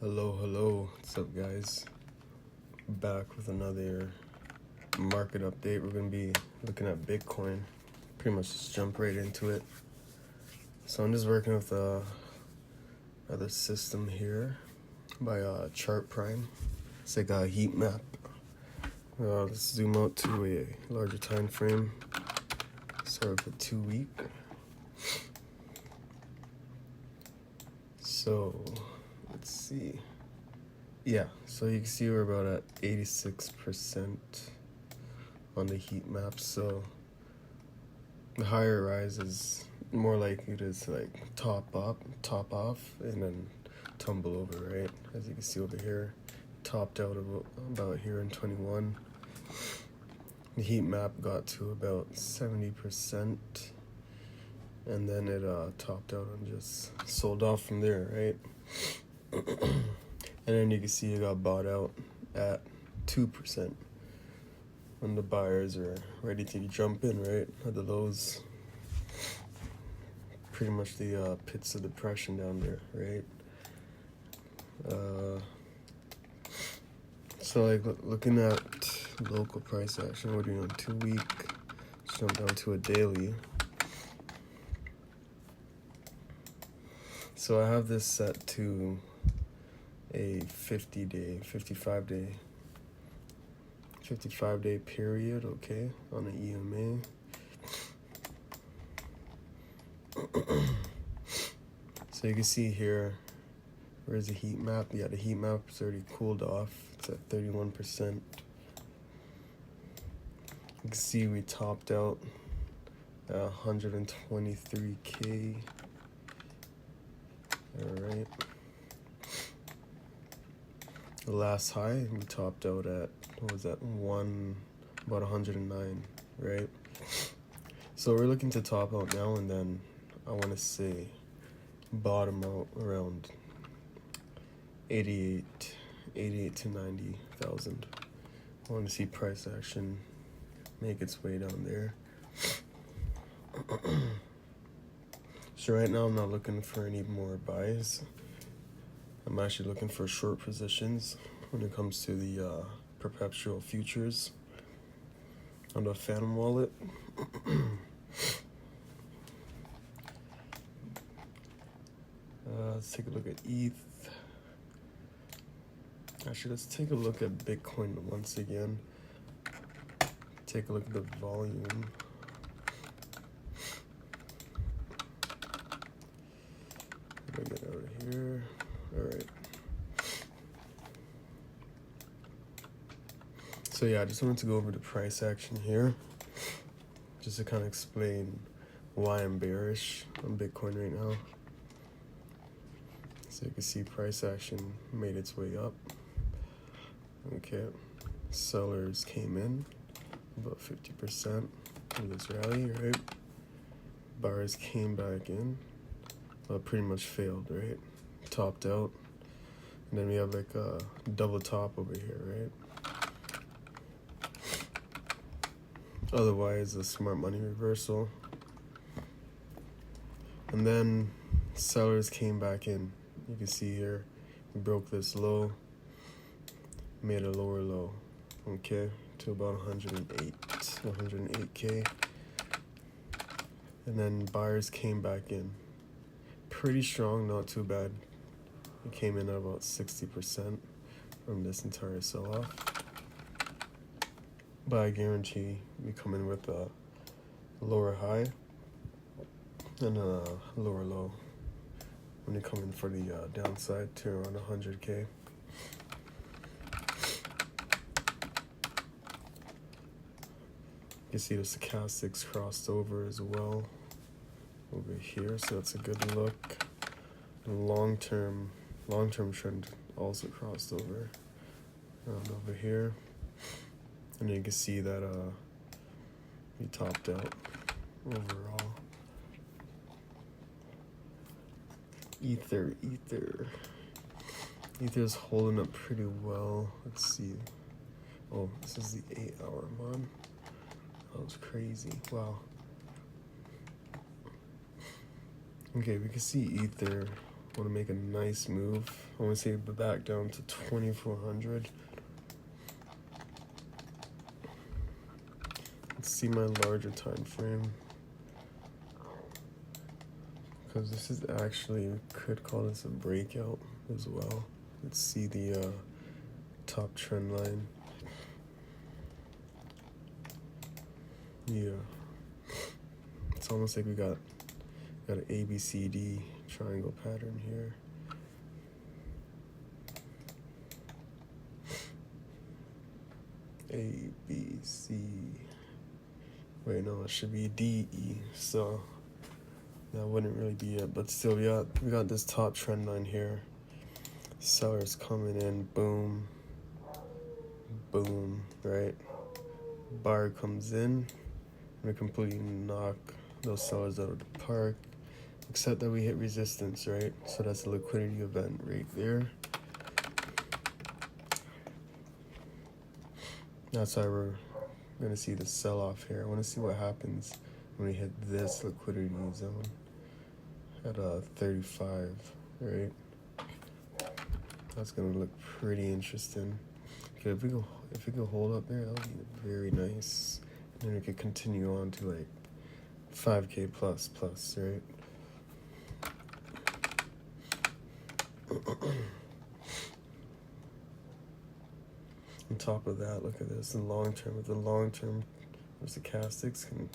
Hello, what's up guys? Back with another market update. We're gonna be looking at Bitcoin. Pretty much just jump right into it. So I'm just working with other system here by Chart Prime. It's like a heat map. Let's zoom out to a larger time frame. Start with a 2 week. So let's see. Yeah, so you can see we're about at 86% on the heat map. So the higher rise is more likely to like top off, and then tumble over, right? As you can see over here, topped out about here in 21. The heat map got to about 70%, and then it topped out and just sold off from there, right? And then you can see it got bought out at 2% when the buyers are ready to jump in, right? At the lows. Pretty much the pits of depression down there, right? So like looking at local price action, we're doing on 2 week. Let's jump down to a daily. So I have this set to a 55 day period, okay, on the EMA. So you can see here, where's the heat map? Yeah, the heat map is already cooled off. It's at 31%. You can see we topped out at 123K. Alright. The last high, we topped out at, what was that, about 109, right? So we're looking to top out now, and then I want to say bottom out around 88 to 90,000. I want to see price action make its way down there. So right now I'm not looking for any more buys. I'm actually looking for short positions when it comes to the perpetual futures on the Phantom wallet. Let's take a look at ETH. Actually, let's take a look at Bitcoin once again. Take a look at the volume. Get it out of here. All right. So yeah, I just wanted to go over the price action here, just to kind of explain why I'm bearish on Bitcoin right now. So you can see price action made its way up. Okay, sellers came in about 50% of this rally, right? Buyers came back in, but pretty much failed, right? Topped out, and then we have like a double top over here, right? Otherwise, a smart money reversal. And then sellers came back in. You can see here, we broke this low, made a lower low, okay, to about 108K. And then buyers came back in. Pretty strong, not too bad. It came in at about 60% from this entire sell-off. But I guarantee we come in with a lower high and a lower low when you come in for the downside to around 100K. You can see the stochastics crossed over as well over here, so that's a good look. Long-term trend also crossed over around over here, and you can see that we topped out overall. Ether's holding up pretty well. Let's see. Oh, this is the 8-hour one. That was crazy. Wow. Okay, we can see Ether Want to make a nice move. I want to see it back down to 2400. Let's see my larger time frame, because this is actually, could call this a breakout as well. Let's see the top trend line. Yeah, it's almost like we got an ABCD triangle pattern here. A, B, C. Wait, no, it should be D, E. So that wouldn't really be it, but still, we got this top trend line here. Sellers coming in, boom, boom, right? Buyer comes in, and we completely knock those sellers out of the park. Except that we hit resistance, right? So that's a liquidity event right there. That's why we're gonna see the sell-off here. I wanna see what happens when we hit this liquidity zone at 35, right? That's gonna look pretty interesting. Okay, if we could hold up there, that would be very nice. And then we could continue on to like 5K plus, right? On top of that, look at this. In long term, with the long term, the stochastics can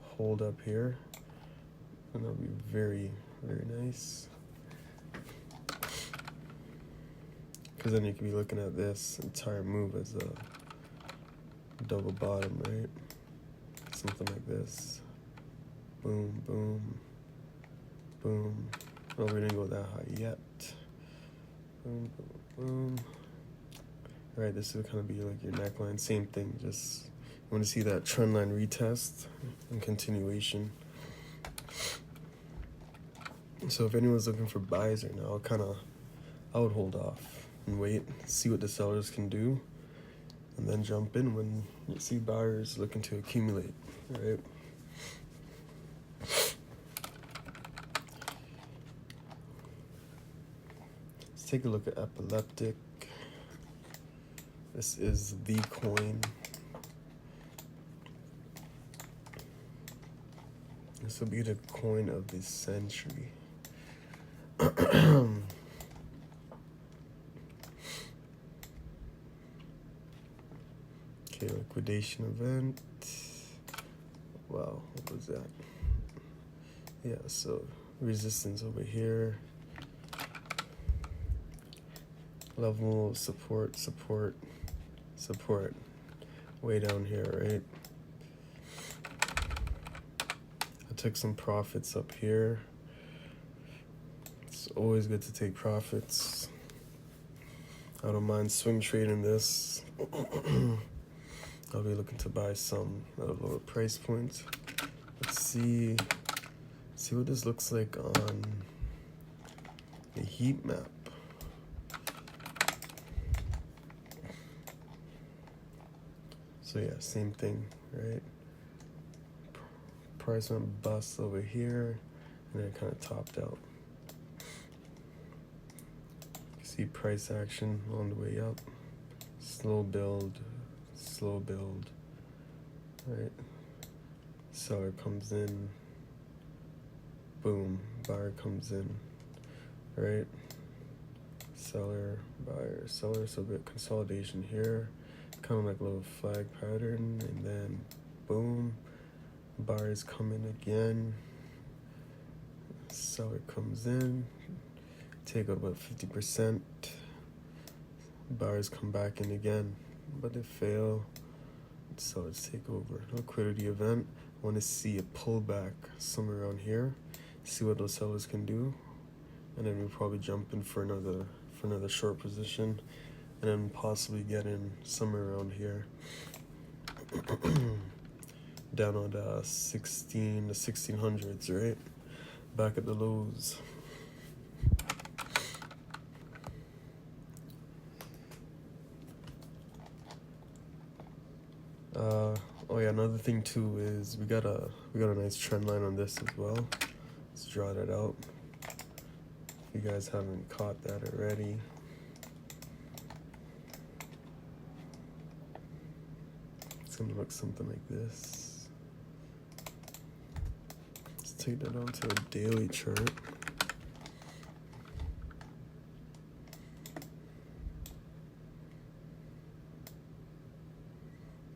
hold up here, and that'll be very, very nice. Because then you can be looking at this entire move as a double bottom, right? Something like this. Boom, boom, boom. Oh, we didn't go that high yet. Boom, boom, boom. All right, this would kind of be like your neckline. Same thing, just you want to see that trend line retest and continuation. So if anyone's looking for buys right now, I would hold off and wait, see what the sellers can do, and then jump in when you see buyers looking to accumulate, right? Let's take a look at Epileptic. This is the coin. This will be the coin of the century. Okay, liquidation event. Wow, what was that? Yeah, so resistance over here. Level, support, way down here, right? I took some profits up here. It's always good to take profits. I don't mind swing trading this. I'll be looking to buy some at a lower price point. Let's see what this looks like on the heat map. So yeah, same thing, right? Price went bust over here, and then it kind of topped out. You see price action on the way up. Slow build, right? Seller comes in, boom, buyer comes in, right? Seller, buyer, seller, so a bit consolidation here. Kind of like a little flag pattern, and then boom, buyers come in again, seller comes in, take out about 50%, buyers come back in again, but they fail, sellers take over. Liquidity event, I want to see a pullback somewhere around here, see what those sellers can do, and then we'll probably jump in for another short position, and then possibly get in somewhere around here. Down on the 1600s, right? Back at the lows. Oh yeah, another thing too is we got a nice trend line on this as well. Let's draw that out. you guys haven't caught that already. It's gonna look something like this. Let's take that onto a daily chart.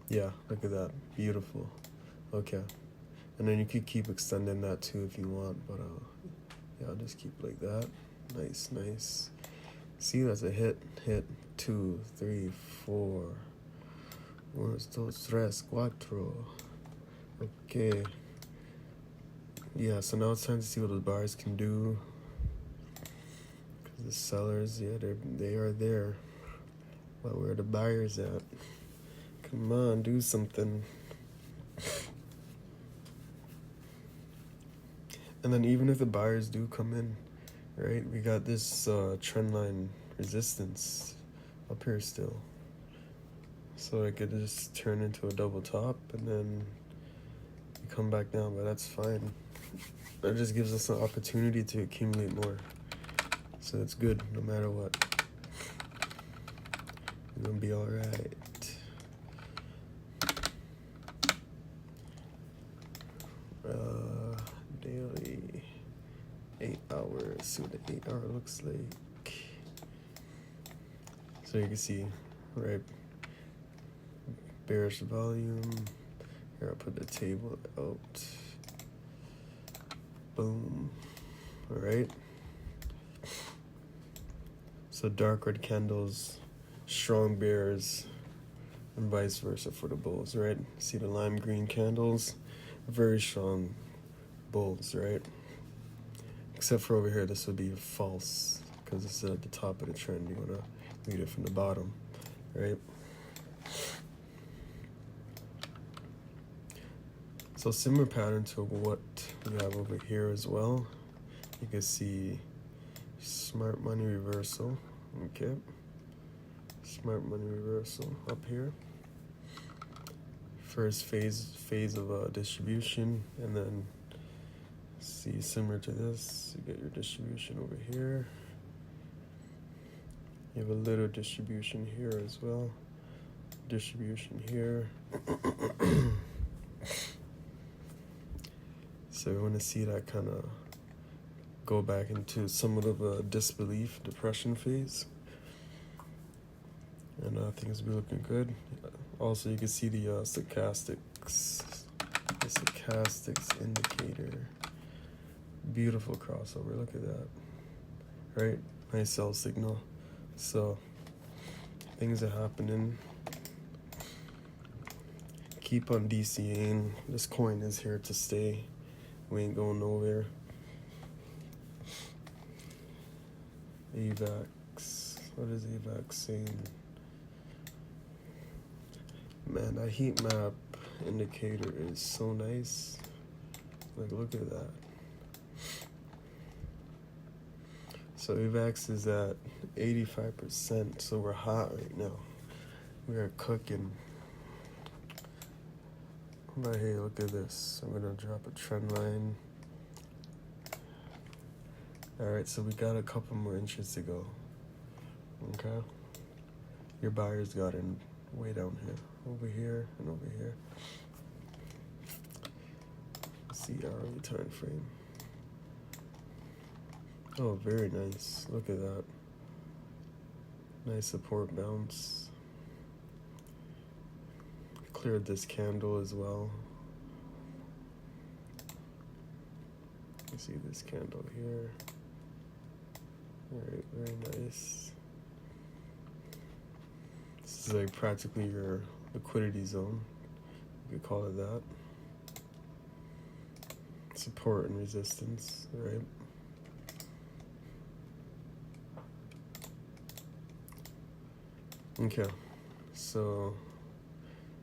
Yeah, look at that, beautiful. Okay, and then you could keep extending that too if you want, but yeah, I'll just keep like that. Nice, nice. See, that's a hit. 2, 3, 4. 1, 2, 3, 4. Okay. Yeah, so now it's time to see what those buyers can do. Because the sellers, yeah, they are there. But where are the buyers at? Come on, do something. And then even if the buyers do come in, right, we got this trend line resistance up here still. So it could just turn into a double top and then come back down, but that's fine. That just gives us an opportunity to accumulate more. So it's good no matter what. We're gonna be alright. Daily 8 hours. See what the 8 hour looks like. So you can see, right? Bearish volume. Here, I'll put the table out. Boom. Alright. So dark red candles, strong bears, and vice versa for the bulls, right? See the lime green candles, very strong bulls, right? Except for over here, this would be false because this is at the top of the trend. You want to read it from the bottom, right? So similar pattern to what we have over here as well. You can see smart money reversal, okay? Smart money reversal up here. First phase of distribution, and then see similar to this, you get your distribution over here. You have a little distribution here as well. Distribution here. So we want to see that kind of go back into somewhat of a disbelief, depression phase. And things will be looking good. Also, you can see the stochastics indicator. Beautiful crossover, look at that. Right? Nice sell signal. So, things are happening. Keep on DCAing. This coin is here to stay. We ain't going nowhere. AVAX. What is AVAX saying? Man, that heat map indicator is so nice. Like, look at that. So AVAX is at 85%, so we're hot right now. We are cooking. But hey, look at this. I'm gonna drop a trend line. Alright, so we got a couple more inches to go. Okay? Your buyers got in way down here. Over here and over here. Let's see hourly time frame. Oh, very nice. Look at that. Nice support bounce. Cleared this candle as well. You see this candle here. Alright, very nice. This is like practically your liquidity zone. You could call it that. Support and resistance, right? Okay, so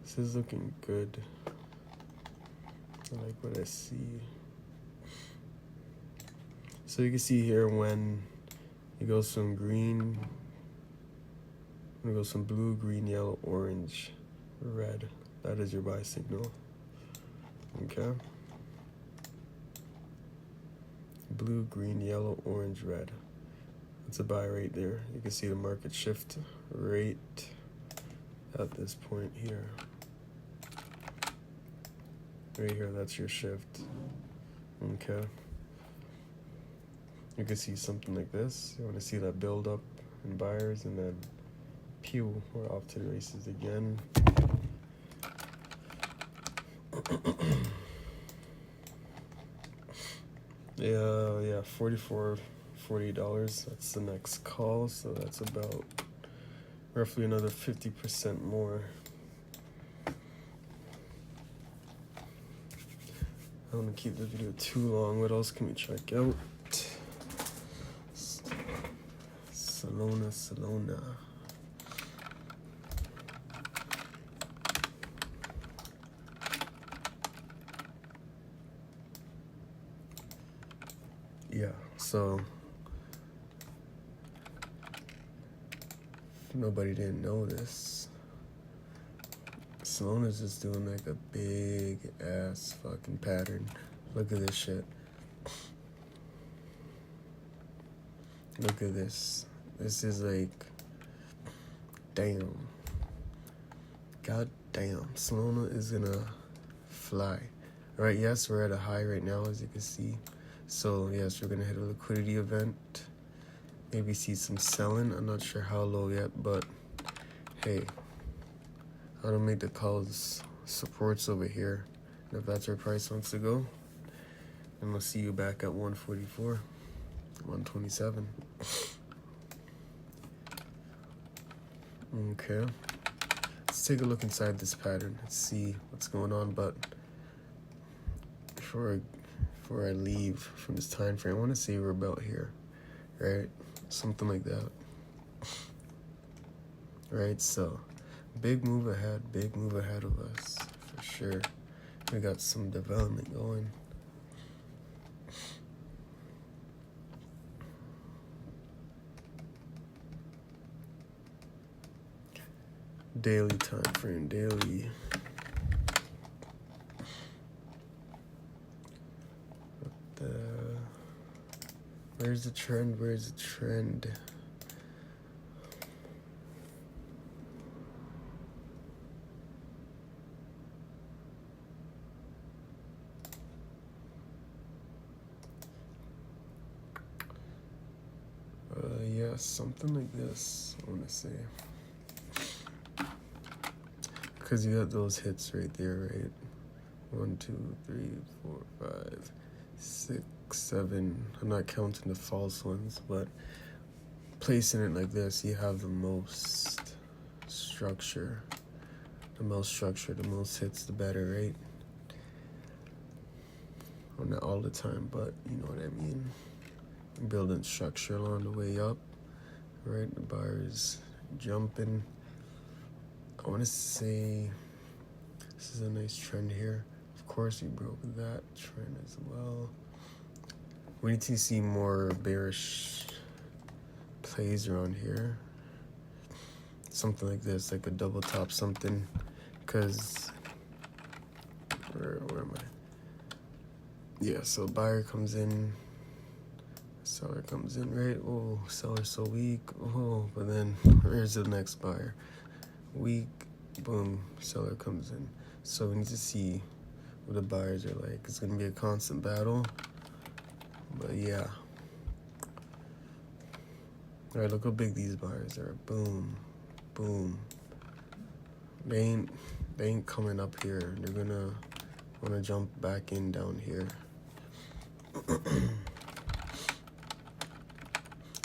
this is looking good. I like what I see. So you can see here when it goes from green, when it goes from blue, green, yellow, orange, red. That is your buy signal. Okay. Blue, green, yellow, orange, red. It's a buy right there. You can see the market shift right at this point here. Right here, that's your shift. Okay. You can see something like this. You want to see that build up in buyers, and then pew, we're off to the races again. Yeah, $40. That's the next call, so that's about roughly another 50% more. I don't want to keep the video too long. What else can we check out? Solana. Yeah, so if nobody didn't know this, Solona's just doing like a big ass fucking pattern. Look at this shit. Look at this. This is like, damn. God damn. Solana is gonna fly. Alright, yes, we're at a high right now, as you can see. So, yes, we're gonna hit a liquidity event. Maybe see some selling. I'm not sure how low yet, but hey, I don't make the calls. Supports over here. And if that's where price wants to go, then we'll see you back at 144, 127. Okay. Let's take a look inside this pattern. Let's see what's going on. But before I leave from this time frame, I want to see we're about here, right? Something like that. Right, so big move ahead of us for sure. We got some development going. Daily time frame, daily. Where's the trend? Yeah, something like this, I want to say. Because you got those hits right there, right? 1, 2, 3, 4, 5, 6, 7. I'm not counting the false ones, but placing it like this, you have the most structure. The most hits, the better, right? Well, not all the time, but you know what I mean. Building structure along the way up, right? The bar is jumping. I want to say this is a nice trend here. Of course, we broke that trend as well. We need to see more bearish plays around here. Something like this, like a double top something. Because, where am I? Yeah, so buyer comes in. Seller comes in, right? Oh, seller's so weak. Oh, but then where's the next buyer? Weak, boom, seller comes in. So we need to see what the buyers are like. It's gonna be a constant battle, but yeah. All right, look how big these buyers are. Boom, boom. They ain't coming up here. They're gonna wanna jump back in down here.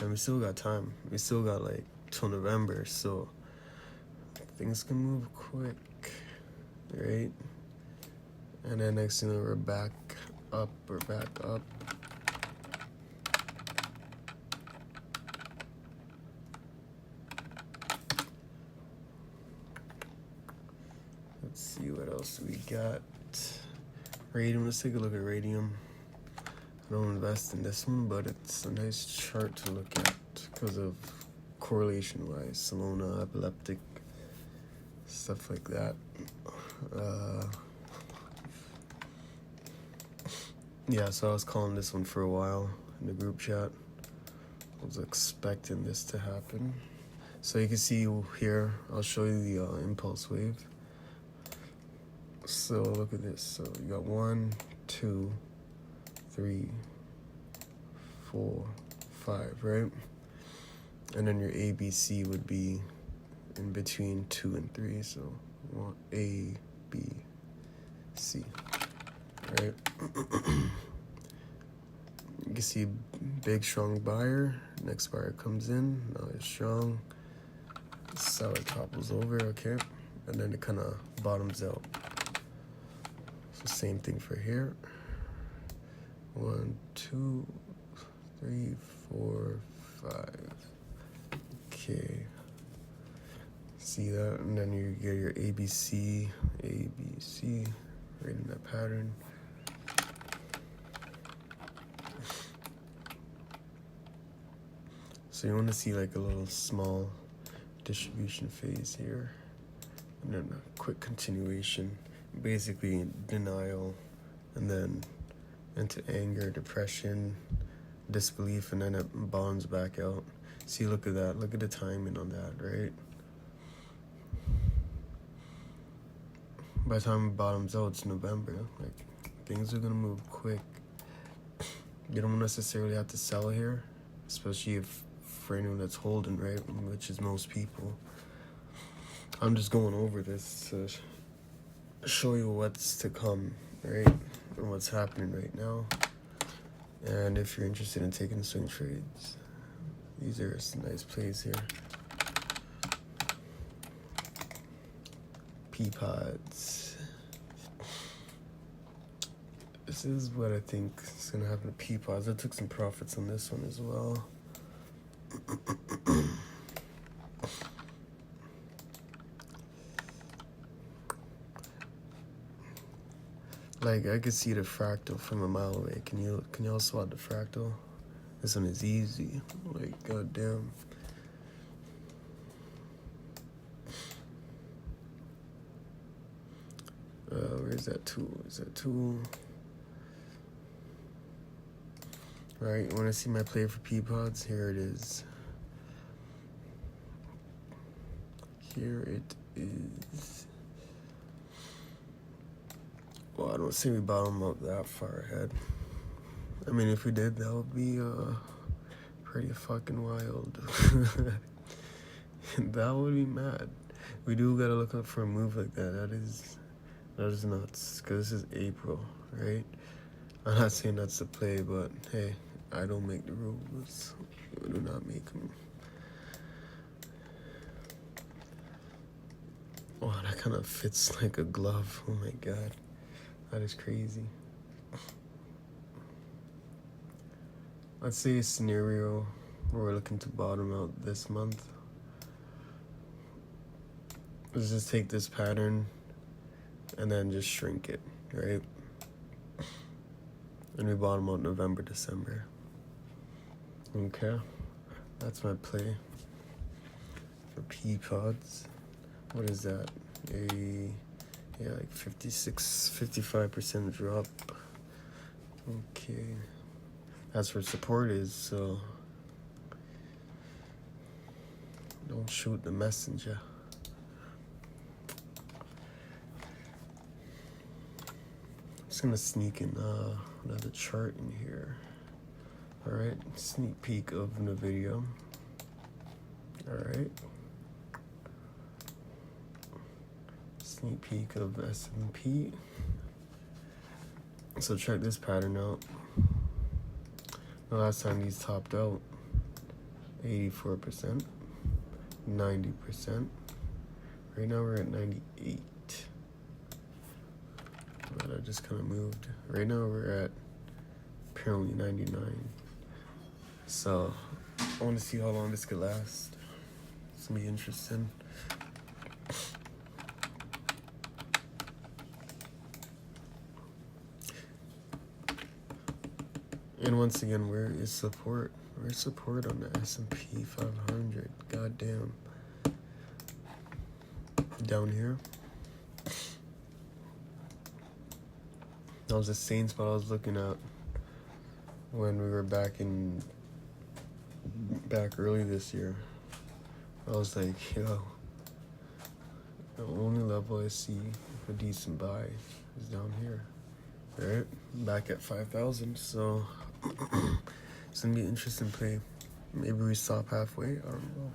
And we still got time. We still got like till November, so things can move quick, right? And then next thing we're back up. Let's see what else we got. Radium, let's take a look at Radium. I don't invest in this one, but it's a nice chart to look at because of correlation-wise. Solana, epileptic, stuff like that. Yeah, so I was calling this one for a while in the group chat. was expecting this to happen. So you can see here, I'll show you the impulse wave. So look at this. So you got 1, 2, 3, 4, 5, right? And then your ABC would be in between 2 and 3. So A, B, C, right? You can see big strong buyer. Next buyer comes in. Now it's strong. Seller topples over, okay? And then it kind of bottoms out. So same thing for here. 1, 2, 3, 4, 5. Okay. See that? And then you get your ABC, ABC, right in that pattern. So you want to see like a little small distribution phase here, and then a quick continuation, basically denial, and then into anger, depression, disbelief, and then it bonds back out. See, look at that. Look at the timing on that, right? By the time it bottoms out, it's November. Like, things are gonna move quick. You don't necessarily have to sell here, especially if for anyone that's holding, right, which is most people. I'm just going over this to show you what's to come, right, and what's happening right now. And if you're interested in taking swing trades, these are some nice plays here. P-pods. This is what I think is gonna happen to P-pods. I took some profits on this one as well. Like, I could see the fractal from a mile away. Can y'all spot the fractal? This one is easy. Like, goddamn. Where's that tool? Is that tool? Right, you want to see my play for P-pods? Here it is. Here it is. Well, I don't see we bottom up that far ahead. I mean, if we did, that would be pretty fucking wild. That would be mad. We do gotta look up for a move like that. That is nuts. Cause this is April, right? I'm not saying that's the play, but hey, I don't make the rules. I do not make them. Wow, that kind of fits like a glove. Oh my god. That is crazy. Let's say a scenario where we're looking to bottom out this month. Let's just take this pattern and then just shrink it, right? And we bottom out November, December. Okay, that's my play for P-pods. What is that? Yeah, like 55% drop. Okay, that's where support is, so don't shoot the messenger. I'm just gonna sneak in another chart in here. Alright, sneak peek of the video. Alright. Sneak peek of S&P. So check this pattern out. The last time these topped out, 84%, 90%. Right now we're at 98. But I just kind of moved. Right now we're at apparently 99. So I want to see how long this could last. It's gonna be interesting. And once again, where is support? Where's support on the S&P 500? Goddamn. Down here. That was the same spot I was looking at when we were back in back early this year. I was like, yo, the only level I see a decent buy is down here, right? Back at 5,000, so it's gonna be an interesting play. Maybe we stop halfway, I don't know.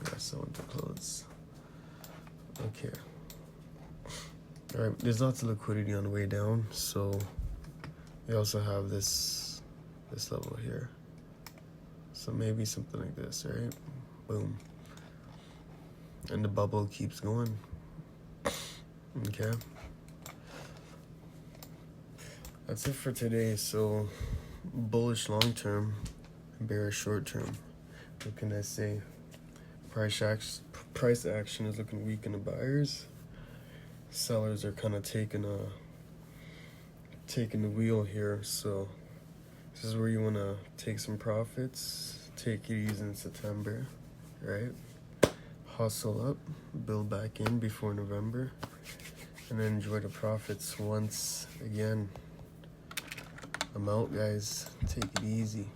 Yeah, someone to close. Okay. Alright, there's lots of liquidity on the way down, so we also have this level here. So maybe something like this, right? Boom. And the bubble keeps going. Okay. That's it for today. So bullish long term, bearish short term. What can I say? Price action is looking weak in the buyers. Sellers are kind of taking the wheel here. So this is where you want to take some profits. Take it easy in September, right? Hustle up, build back in before November, and then enjoy the profits once again. I'm out, guys. Take it easy.